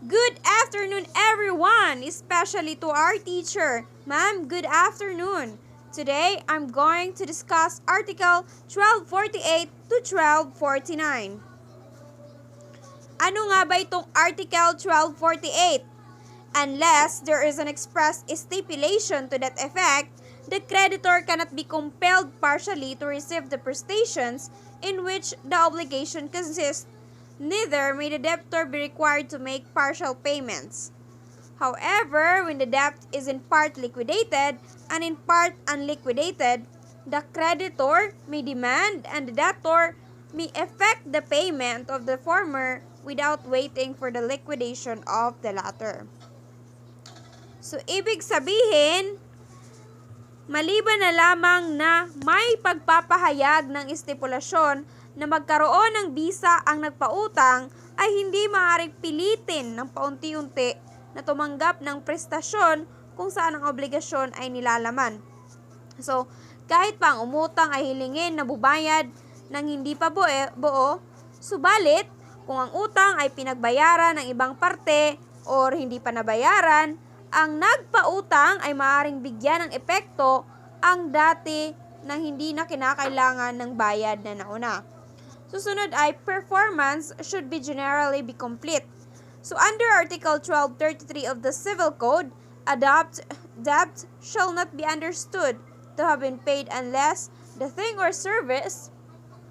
Good afternoon, everyone, especially to our teacher. Ma'am, good afternoon. Today, I'm going to discuss Article 1248 to 1249. Ano nga ba itong Article 1248? Unless there is an express stipulation to that effect, the creditor cannot be compelled partially to receive the prestations in which the obligation consists. Neither may the debtor be required to make partial payments. However, when the debt is in part liquidated and in part unliquidated, the creditor may demand and the debtor may effect the payment of the former without waiting for the liquidation of the latter. So, ibig sabihin, maliban na lamang na may pagpapahayag ng estipulasyon na magkaroon ng bisa ang nagpautang, ay hindi maaaring pilitin ng paunti-unti na tumanggap ng prestasyon kung saan ang obligasyon ay nilalaman. So, kahit pa ang umutang ay hilingin na bubayad ng hindi pa buo, subalit kung ang utang ay pinagbayaran ng ibang parte or hindi pa nabayaran, ang nagpautang ay maaaring bigyan ng epekto ang dati nang hindi na kinakailangan ng bayad na nauna. Susunod ay performance should be generally be complete. So under Article 1233 of the Civil Code, a debt shall not be understood to have been paid unless the thing or service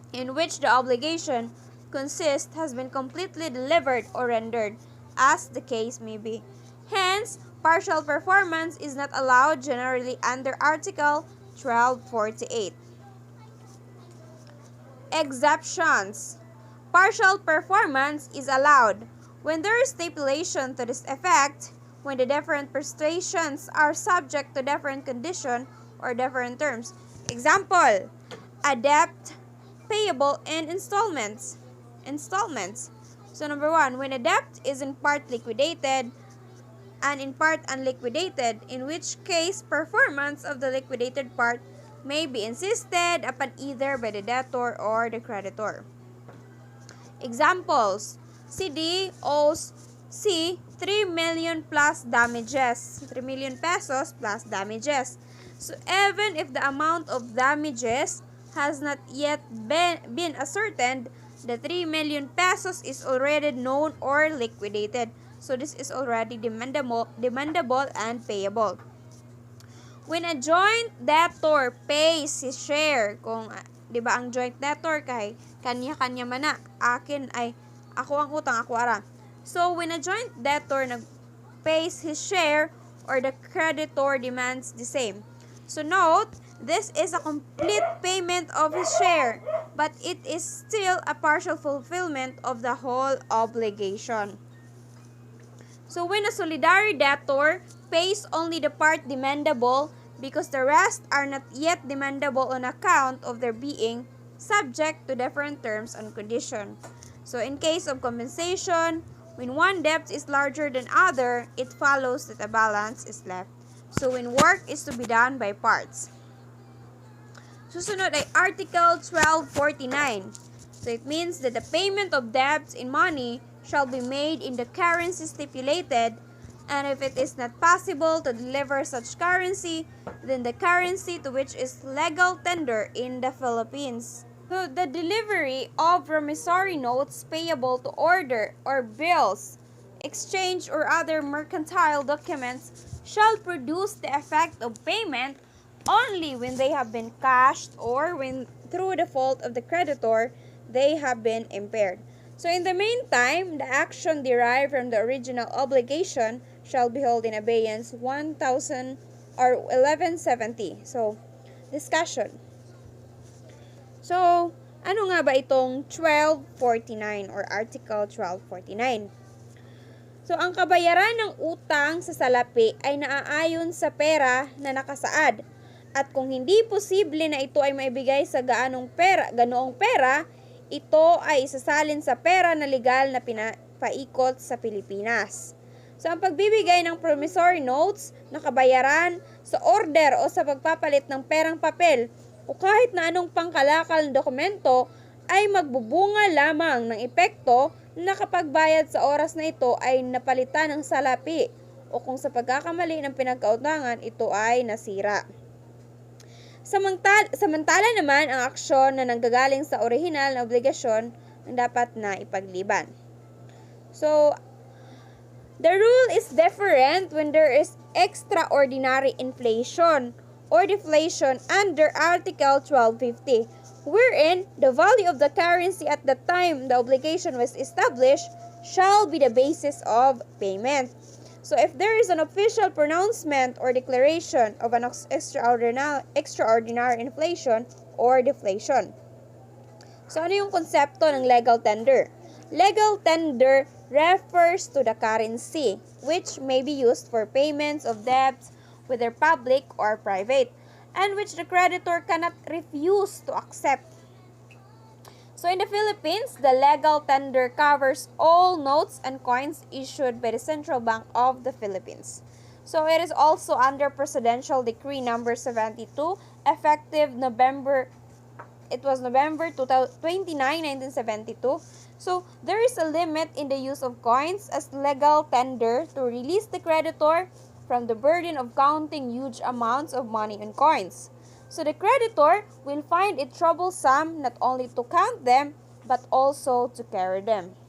in which the obligation consists has been completely delivered or rendered, as the case may be. Hence, partial performance is not allowed generally under Article 1248. Exceptions. Partial performance is allowed when there is stipulation to this effect, when the different prestations are subject to different condition or different terms. Example, a debt payable in installments. So number 1, when a debt is in part liquidated and in part unliquidated, in which case performance of the liquidated part may be insisted upon either by the debtor or the creditor. Examples, CD owes C 3 million plus damages, 3 million pesos plus damages. So even if the amount of damages has not yet been ascertained, the 3 million pesos is already known or liquidated. So this is already demandable and payable. When a joint debtor pays his share, kung 'di ba ang joint debtor kay kanya-kanya man na, akin ay ako ang utang, ako ara. So when a joint debtor pays his share or the creditor demands the same. So note, this is a complete payment of his share, but it is still a partial fulfillment of the whole obligation. So when a solidary debtor pays only the part demandable because the rest are not yet demandable on account of their being subject to different terms and conditions. So in case of compensation, when one debt is larger than other, it follows that a balance is left. So when work is to be done by parts. Susunod ay Article 1249. So it means that the payment of debts in money shall be made in the currency stipulated, and if it is not possible to deliver such currency, then the currency to which is legal tender in the Philippines. So the delivery of promissory notes payable to order or bills, exchange or other mercantile documents shall produce the effect of payment only when they have been cashed or when through the fault of the creditor they have been impaired. So in the meantime, the action derived from the original obligation shall be held in abeyance 1,000 or 1170. So, discussion. So, ano nga ba itong 1249 or Article 1249? So, ang kabayaran ng utang sa salapi ay naaayon sa pera na nakasaad. At kung hindi posible na ito ay maibigay sa ganoong pera, ito ay isasalin sa pera na legal na pinapaikot sa Pilipinas. So, ang pagbibigay ng promissory notes na kabayaran sa order o sa pagpapalit ng perang papel o kahit na anong pangkalakal na dokumento ay magbubunga lamang ng epekto na nakapagbayad sa oras na ito ay napalitan ng salapi o kung sa pagkakamali ng pinagkautangan ito ay nasira. Samantala naman ang aksyon na nanggagaling sa orihinal na obligasyon ang dapat na ipagliban. So, the rule is different when there is extraordinary inflation or deflation under Article 1250, wherein the value of the currency at the time the obligation was established shall be the basis of payment. So if there is an official pronouncement or declaration of an extraordinary inflation or deflation. So ano yung konsepto ng legal tender? Legal tender refers to the currency which may be used for payments of debts, whether public or private, and which the creditor cannot refuse to accept. So in the Philippines, the legal tender covers all notes and coins issued by the Central Bank of the Philippines. So it is also under Presidential Decree number 72, effective November 29, 1972. So there is a limit in the use of coins as legal tender to release the creditor from the burden of counting huge amounts of money and coins. So the creditor will find it troublesome not only to count them, but also to carry them.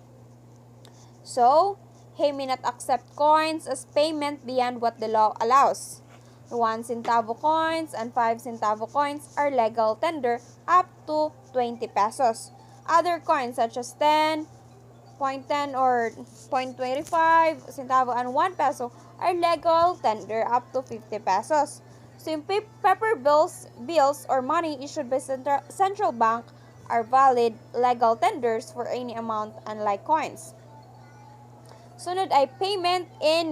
So, he may not accept coins as payment beyond what the law allows. The 1 centavo coins and 5 centavo coins are legal tender up to 20 pesos. Other coins such as 10, 0.10 or 0.25 centavo and 1 peso are legal tender up to 50 pesos. So yung paper bills or money issued by central bank are valid legal tenders for any amount unlike coins. Sunod ay payment in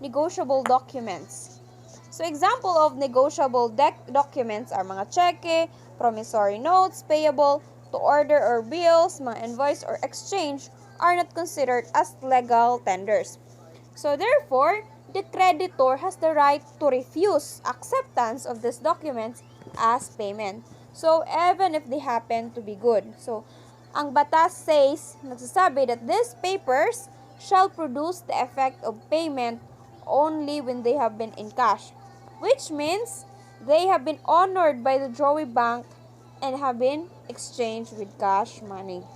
negotiable documents. So example of negotiable documents are mga cheque, promissory notes, payable to order or bills, mga invoice or exchange are not considered as legal tenders. So therefore, the creditor has the right to refuse acceptance of these documents as payment. So, even if they happen to be good. So, ang batas nagsasabi that these papers shall produce the effect of payment only when they have been in cash, which means they have been honored by the Joey Bank and have been exchanged with cash money.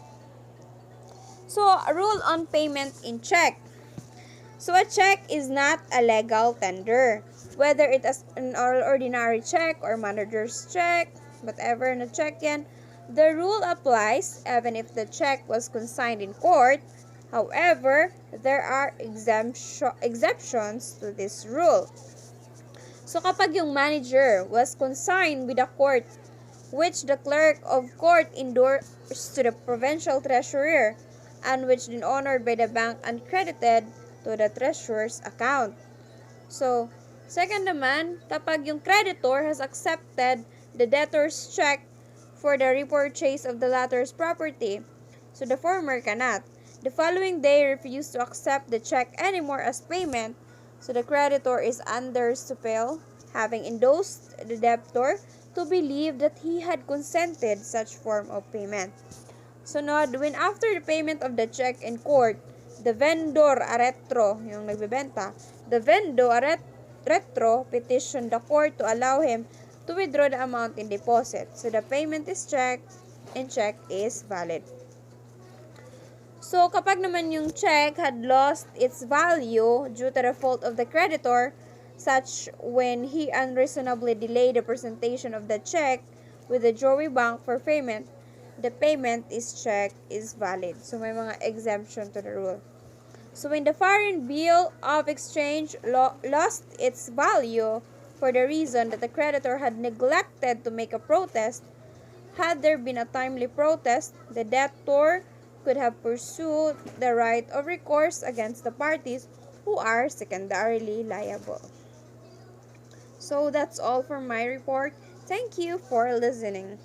So, a rule on payment in check. So, a check is not a legal tender. Whether it is an ordinary check or manager's check, whatever na check yan, the rule applies even if the check was consigned in court. However, there are exceptions to this rule. So, kapag yung manager was consigned with a court which the clerk of court endorsed to the provincial treasurer and which then honored by the bank and credited to the treasurer's account. So, second naman, kapag yung creditor has accepted the debtor's check for the repurchase of the latter's property, so the former cannot. The following day refuse to accept the check anymore as payment, so the creditor is under suppel, having endorsed the debtor to believe that he had consented such form of payment. Sunod, when after the payment of the check in court, the vendor retro, yung nagbebenta, the vendor retro petitioned the court to allow him to withdraw the amount in deposit. So the payment is check and check is valid. So kapag naman yung check had lost its value due to the fault of the creditor, such when he unreasonably delayed the presentation of the check with the Joey Bank for payment, the payment is check is valid. So may mga exemption to the rule. So when the foreign bill of exchange lost its value for the reason that the creditor had neglected to make a protest, had there been a timely protest, the debtor could have pursued the right of recourse against the parties who are secondarily liable. So that's all for my report. Thank you for listening.